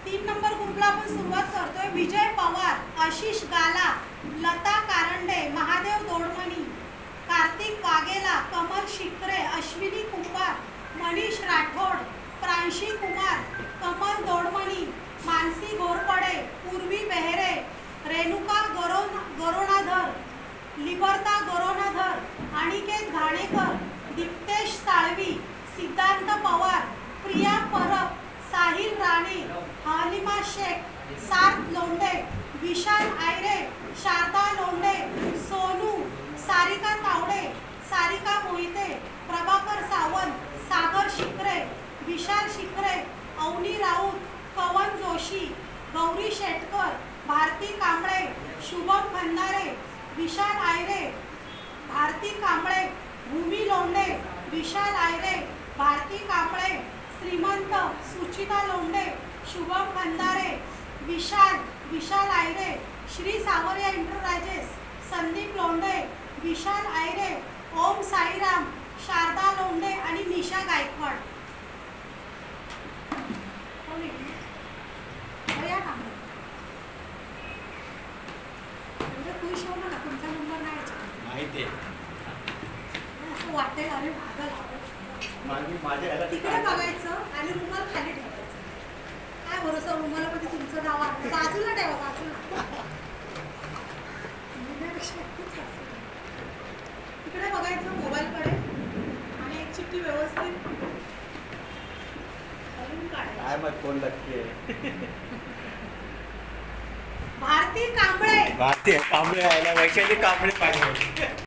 3 number ग्रुपला आपण सुरुवात करतोय। विजय पवार, आशिष गाला, लता कारंडे, महादेव दोडमणी, कार्तिक वाघेला, कमल शिकरे, अश्विनी कुंभार, मनीष राठोड, प्रांशी कुमार, कमल दोडमणी, मानसी घोरपडे, पूर्वी बेहरे, रेणुका गरोणाधर, लिबर्ता गरोणाधर, अनिकेत घाणेकर, दीप्तेश साळवी, सिद्धांत पवार, प्रिया परब, साहिल राणे, हालिमा शेख, सार्थ लोंढे, विशाल आयरे, शारदा लोंढे, सोनू, सारिका तावडे, सारिका मोहिते, प्रभाकर सावंत, सागर शिकरे, विशाल शिकरे, अवनी राऊत, पवन जोशी, गौरी शेटकर, भारती कांबळे, शुभम खंदारे, विशाल आयरे, भारती कांबळे, भूमी लोंढे, विशाल आयरे, भारती कांबळे, श्रीमंत, सुचिता लोंढे, शुभम खंदारे, विशाल आयरे, श्री सावरिया इंटरप्राइजेस, संदीप लोंढे, विशाल आयरे, ओम साईराम, शारदा लोंढे आणि निशा गायकवाड। खुश हो ना, तुमचा नंबर नाही माहिती आहे असं वाटतंय। अरे माझ्या तिकडे बघायचं आणि रुमाल खाली ठेवायचं। काय भरोसा रुमालामध्ये तुमचं नाव आहे, बाजूला ठेवा, बाजूला। तिकडे बघायचं मोबाईलकडे आणि एक चिठ्ठी व्यवस्थित काय मग कोण नक्की भारती कांबळे, भारती कांबळे आयला वैशाली कांबळे पाहिजे।